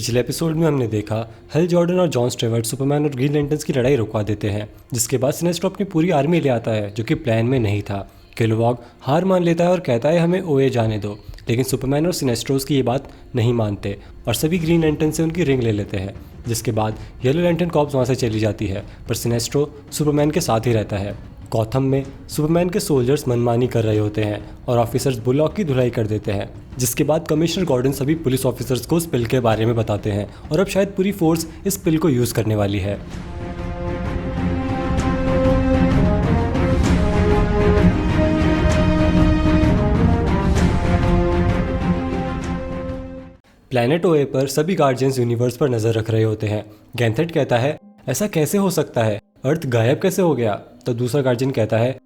पिछले एपिसोड में हमने देखा हेल जॉर्डन और जॉन स्टेवर्ट सुपरमैन और ग्रीन लैंटर्न्स की लड़ाई रुकवा देते हैं, जिसके बाद सिनेस्ट्रो अपनी पूरी आर्मी ले आता है जो कि प्लान में नहीं था। किलवॉग हार मान लेता है और कहता है हमें ओए जाने दो, लेकिन सुपरमैन और सिनेस्ट्रोस की ये बात नहीं मानते और सभी ग्रीन लैंटर्न से उनकी रिंग ले लेते हैं। जिसके बाद येलो लैंटर्न कॉर्प्स वहाँ से चली जाती है, पर सिनेस्ट्रो सुपरमैन के साथ ही रहता है। गॉथम में सुपरमैन के सोल्जर्स मनमानी कर रहे होते हैं और ऑफिसर्स बुलॉक की धुलाई कर देते हैं। जिसके बाद कमिश्नर गॉर्डन सभी पुलिस ऑफिसर्स को उस पिल के बारे में बताते हैं और अब शायद पूरी फोर्स इस पिल को यूज़ करने वाली है। प्लैनेट ओए पर सभी गार्जियंस यूनिवर्स पर नजर रख रहे होते हैं। गैंथेट कहता है ऐसा कैसे हो सकता है, अर्थ गायब कैसे हो गया? तो दूसरा गार्जियन कहता है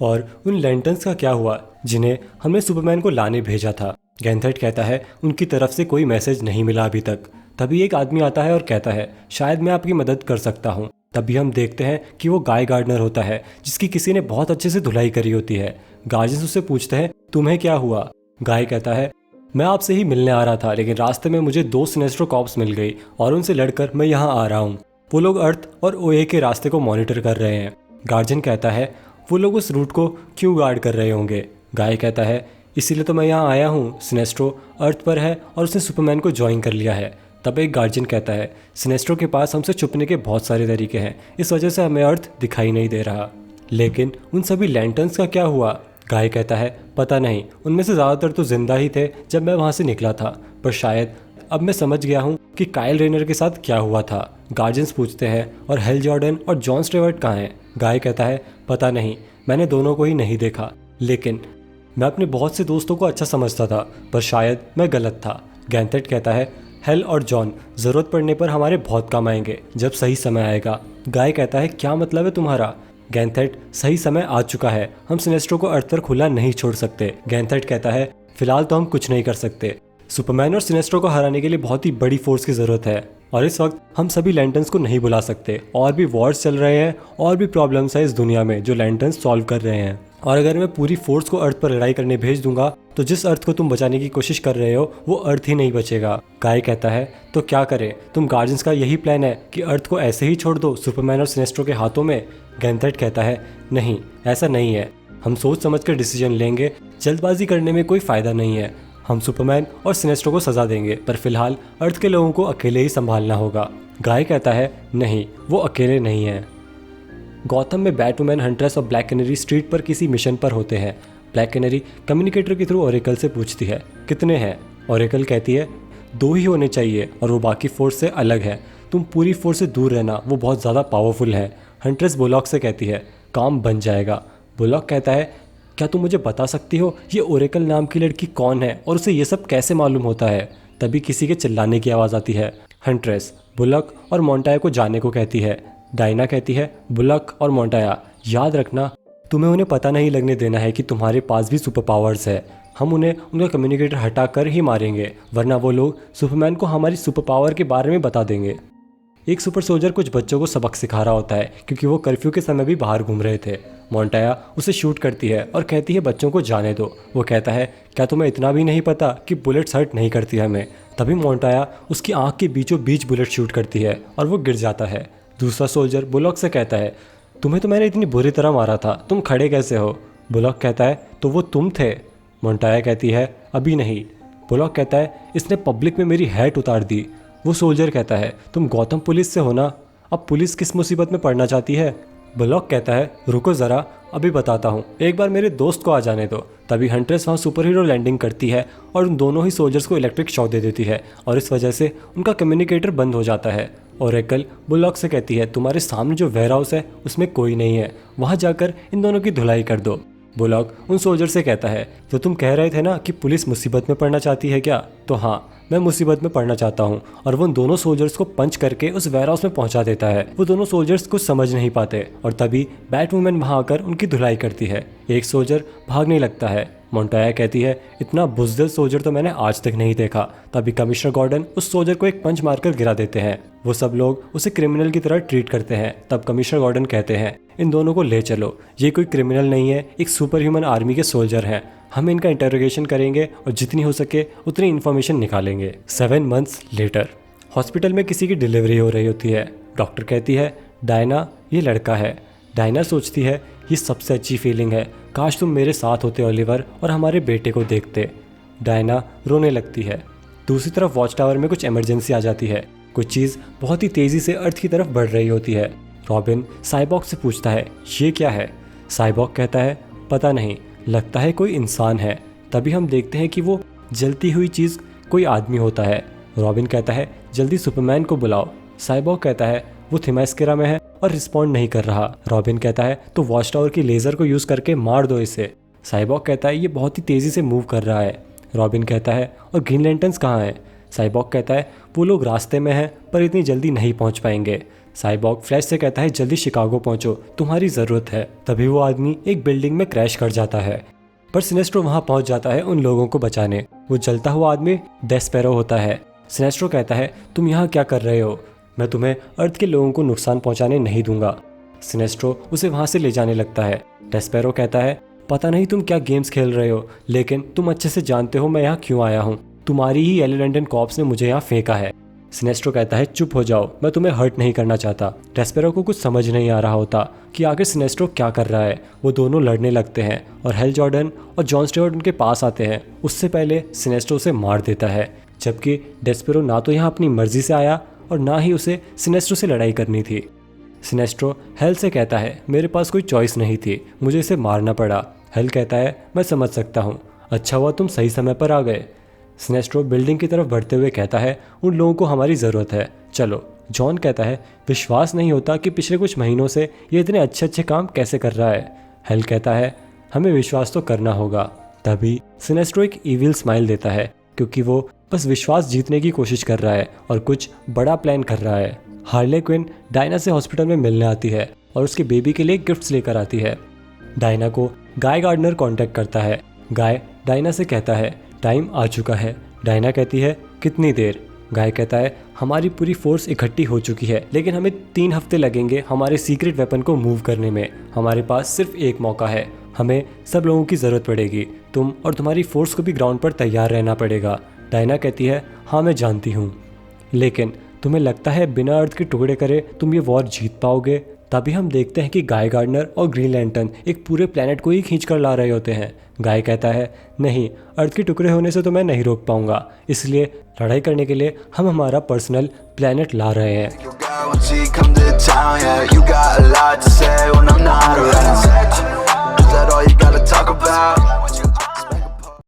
और उन लैंटर्न्स का क्या हुआ जिन्हें हमने सुपरमैन को लाने भेजा था? गैंथेट कहता है उनकी तरफ से कोई मैसेज नहीं मिला अभी तक। तभी एक आदमी आता है और कहता है शायद मैं आपकी मदद कर सकता हूँ। तभी हम देखते हैं कि वो गाय गार्डनर होता है जिसकी किसी ने बहुत अच्छे से धुलाई करी होती है। गार्जियंस उससे पूछते हैं तुम्हें क्या हुआ? गाय कहता है मैं आपसे ही मिलने आ रहा था, लेकिन रास्ते में मुझे 2 सिनेस्ट्रो कॉप्स मिल गई और उनसे लड़कर मैं यहाँ आ रहा हूँ। वो लोग अर्थ और ओए के रास्ते को मॉनिटर कर रहे हैं। गार्जियन कहता है वो लोग उस रूट को क्यों गार्ड कर रहे होंगे? गाय कहता है इसीलिए तो मैं यहाँ आया हूँ। सिनेस्ट्रो अर्थ पर है और उसने सुपरमैन को ज्वाइन कर लिया है। तब एक गार्जियन कहता है सिनेस्ट्रो के पास हमसे छुपने के बहुत सारे तरीके हैं, इस वजह से हमें अर्थ दिखाई नहीं दे रहा। लेकिन उन सभी लैंटर्न्स का क्या हुआ? गाय कहता है पता नहीं, उनमें से ज़्यादातर तो जिंदा ही थे जब मैं वहाँ से निकला था, पर शायद अब मैं समझ गया हूँ कि काइल रेनर के साथ क्या हुआ था। गार्जियंस पूछते हैं और हेल जॉर्डन और जॉन स्टेवर्ट कहाँ हैं? गाय कहता है पता नहीं, मैंने दोनों को ही नहीं देखा, लेकिन मैं अपने बहुत से दोस्तों को अच्छा समझता था, पर शायद मैं गलत था। गैंथेट कहता है हेल और जॉन ज़रूरत पड़ने पर हमारे बहुत काम आएंगे जब सही समय आएगा। गाय कहता है क्या मतलब है तुम्हारा? गैंथेट सही समय आ चुका है, हम सिनेस्ट्रो को अर्थ पर खुला नहीं छोड़ सकते। गैंथेट कहता है फिलहाल तो हम कुछ नहीं कर सकते। सुपरमैन और सिनेस्ट्रो को हराने के लिए बहुत ही बड़ी फोर्स की ज़रूरत है और इस वक्त हम सभी लैंटर्न्स को नहीं बुला सकते। और भी वॉर्स चल रहे हैं और भी प्रॉब्लम्स है इस दुनिया में जो लैंटर्न्स सॉल्व कर रहे हैं। और अगर मैं पूरी फोर्स को अर्थ पर लड़ाई करने भेज दूंगा तो जिस अर्थ को तुम बचाने की कोशिश कर रहे हो वो अर्थ ही नहीं बचेगा। गाय कहता है तो क्या करें? तुम गार्जियंस का यही प्लान है कि अर्थ को ऐसे ही छोड़ दो सुपरमैन और सिनेस्ट्रो के हाथों में? गैंथेट कहता है नहीं, ऐसा नहीं है, हम सोच समझ कर डिसीजन लेंगे, जल्दबाजी करने में कोई फ़ायदा नहीं है। हम सुपरमैन और सिनेस्ट्रो को सज़ा देंगे, पर फिलहाल अर्थ के लोगों को अकेले ही संभालना होगा। गाय कहता है नहीं, वो अकेले नहीं हैं। गॉथम में बैटवुमैन, हंट्रेस और ब्लैक कैनरी स्ट्रीट पर किसी मिशन पर होते हैं। ब्लैक कैनरी कम्युनिकेटर के थ्रू ओरेकल से पूछती है कितने हैं? ओरेकल कहती है 2 ही होने चाहिए और वो बाकी फोर्स से अलग है, तुम पूरी फोर्स से दूर रहना, वो बहुत ज़्यादा पावरफुल है। हंट्रेस बुलॉक से कहती है काम बन जाएगा। बुलॉक कहता है क्या तुम मुझे बता सकती हो ये ओरेकल नाम की लड़की कौन है और उसे ये सब कैसे मालूम होता है? तभी किसी के चिल्लाने की आवाज़ आती है। हंट्रेस बुलॉक और मोंटाया को जाने को कहती है। डायना कहती है बुलॉक और मोंटाया याद रखना, तुम्हें उन्हें पता नहीं लगने देना है कि तुम्हारे पास भी सुपर पावर्स है। हम उन्हें उनका कम्युनिकेटर हटा कर ही मारेंगे, वरना वो लोग सुपरमैन को हमारी सुपर पावर के बारे में बता देंगे। एक सुपर सोल्जर कुछ बच्चों को सबक सिखा रहा होता है क्योंकि वो कर्फ्यू के समय भी बाहर घूम रहे थे। मोंटाया उसे शूट करती है और कहती है बच्चों को जाने दो। वो कहता है क्या तुम्हें इतना भी नहीं पता कि बुलेट्स हर्ट नहीं करती हमें? तभी मोंटाया उसकी आंख के बीचों बीच बुलेट शूट करती है और वो गिर जाता है। दूसरा सोल्जर बुलॉक से कहता है तुम्हें तो मैंने इतनी बुरी तरह मारा था, तुम खड़े कैसे हो? बुलॉक कहता है तो वो तुम थे? मोंटाया कहती है अभी नहीं। बुलॉक कहता है इसने पब्लिक में मेरी हैट उतार दी। वो सोल्जर कहता है तुम गौतम पुलिस से हो ना, अब पुलिस किस मुसीबत में पड़ना चाहती है? बुलॉक कहता है रुको ज़रा, अभी बताता हूँ, एक बार मेरे दोस्त को आ जाने दो। तभी हंट्रेस वहाँ सुपर हीरो लैंडिंग करती है और उन दोनों ही सोल्जर्स को इलेक्ट्रिक शॉक दे देती है और इस वजह से उनका कम्युनिकेटर बंद हो जाता है। ओरेकल बुलॉक से कहती है तुम्हारे सामने जो वेयर हाउस है उसमें कोई नहीं है, वहाँ जाकर इन दोनों की धुलाई कर दो। बुलॉक उन सोल्जर से कहता है तो तुम कह रहे थे ना कि पुलिस मुसीबत में पड़ना चाहती है क्या? तो हाँ, मैं मुसीबत में पड़ना चाहता हूँ। और वो उन दोनों सोल्जर्स को पंच करके उस वेयर हाउस में पहुंचा देता है। वो दोनों सोल्जर्स कुछ समझ नहीं पाते और तभी बैटवुमैन वहां आकर उनकी धुलाई करती है। एक सोल्जर भागने लगता है। मोंटाया कहती है इतना बुज़दिल सोल्जर तो मैंने आज तक नहीं देखा। तभी कमिश्नर गॉर्डन उस सोल्जर को एक पंच मारकर गिरा देते हैं। वो सब लोग उसे क्रिमिनल की तरह ट्रीट करते हैं। तब कमिश्नर गॉर्डन कहते हैं इन दोनों को ले चलो, ये कोई क्रिमिनल नहीं है, एक सुपर ह्यूमन आर्मी के सोल्जर हैं। हम इनका इंटरोगेशन करेंगे और जितनी हो सके उतनी इन्फॉर्मेशन निकालेंगे। 7 months लेटर हॉस्पिटल में किसी की डिलीवरी हो रही होती है। डॉक्टर कहती है, डायना ये लड़का है। डायना सोचती है, ये सबसे अच्छी फीलिंग है, काश तुम मेरे साथ होते ओलिवर और हमारे बेटे को देखते। डायना रोने लगती है। दूसरी तरफ वॉच टावर में कुछ इमरजेंसी आ जाती है। कुछ चीज़ बहुत ही तेज़ी से अर्थ की तरफ बढ़ रही होती है। रॉबिन साइबॉग से पूछता है, ये क्या है? साइबॉग कहता है, पता नहीं, लगता है कोई इंसान है। तभी हम देखते हैं कि वो जलती हुई चीज़ कोई आदमी होता है। रॉबिन कहता है, जल्दी सुपरमैन को बुलाओ। साइबॉग कहता है, वो थिमास्केरा में है और रिस्पॉन्ड नहीं कर रहा। रॉबिन कहता है, तो वॉच टावर की लेज़र को यूज़ करके मार दो इसे। साइबॉग कहता है, ये बहुत ही तेज़ी से मूव कर रहा है। रॉबिन कहता है, और ग्रीन लैंटर्न्स कहाँ हैं? साइबॉग कहता है, वो लोग रास्ते में हैं पर इतनी जल्दी नहीं पहुंच पाएंगे। साइबॉग फ्लैश से कहता है, जल्दी शिकागो पहुंचो, तुम्हारी ज़रूरत है। तभी वो आदमी एक बिल्डिंग में क्रैश कर जाता है, पर सिनेस्ट्रो वहां पहुंच जाता है उन लोगों को बचाने। वो जलता हुआ आदमी डेस्पेरो होता है। सिनेस्ट्रो कहता है, तुम यहाँ क्या कर रहे हो? मैं तुम्हें अर्थ के लोगों को नुकसान पहुंचाने नहीं दूंगा। सिनेस्ट्रो उसे वहां से ले जाने लगता है। डेस्पेरो कहता है, पता नहीं तुम क्या गेम्स खेल रहे हो, लेकिन तुम अच्छे से जानते हो मैं यहाँ क्यों आया हूँ। तुम्हारी ही एली लंडन कॉप्स ने मुझे यहाँ फेंका है। सिनेस्ट्रो कहता है, चुप हो जाओ, मैं तुम्हें हर्ट नहीं करना चाहता। डेस्पेरो को कुछ समझ नहीं आ रहा होता कि आखिर सिनेस्ट्रो क्या कर रहा है। वो दोनों लड़ने लगते हैं और हेल जॉर्डन और जॉन स्टेवर्ट उनके पास आते हैं। उससे पहले सिनेस्ट्रो उसे मार देता है, जबकि डेस्पेरो ना तो यहाँ अपनी मर्जी से आया और ना ही उसे सिनेस्ट्रो से लड़ाई करनी थी। सिनेस्ट्रो हेल से कहता है, मेरे पास कोई चॉइस नहीं थी, मुझे इसे मारना पड़ा। हेल कहता है, मैं समझ सकता हूँ, अच्छा हुआ तुम सही समय पर आ गए। सिनेस्ट्रो बिल्डिंग की तरफ बढ़ते हुए कहता है, उन लोगों को हमारी ज़रूरत है, चलो। जॉन कहता है, विश्वास नहीं होता कि पिछले कुछ महीनों से ये इतने अच्छे अच्छे काम कैसे कर रहा है। हेल कहता है, हमें विश्वास तो करना होगा। तभी सिनेस्ट्रो एक ईविल स्माइल देता है, क्योंकि वो बस विश्वास जीतने की कोशिश कर रहा है और कुछ बड़ा प्लान कर रहा है। हार्ले क्विन डायना से हॉस्पिटल में मिलने आती है और उसके बेबी के लिए गिफ्ट्स लेकर आती है। डायना को गाय गार्डनर कांटेक्ट करता है। गाय डायना से कहता है, टाइम आ चुका है। डायना कहती है, कितनी देर? गाय कहता है, हमारी पूरी फोर्स इकट्ठी हो चुकी है, लेकिन हमें 3 हफ्ते लगेंगे हमारे सीक्रेट वेपन को मूव करने में। हमारे पास सिर्फ एक मौका है, हमें सब लोगों की ज़रूरत पड़ेगी। तुम और तुम्हारी फोर्स को भी ग्राउंड पर तैयार रहना पड़ेगा। डायना कहती है, हाँ मैं जानती हूँ, लेकिन तुम्हें लगता है बिना अर्थ के टुकड़े करे तुम ये वॉर जीत पाओगे? तभी हम देखते हैं कि गाय गार्डनर और ग्रीन लैंटर्न एक पूरे प्लेनेट को ही खींच कर ला रहे होते हैं। गाय कहता है, नहीं, अर्थ के टुकड़े होने से तो मैं नहीं रोक पाऊंगा, इसलिए लड़ाई करने के लिए हम हमारा पर्सनल प्लेनेट ला रहे हैं।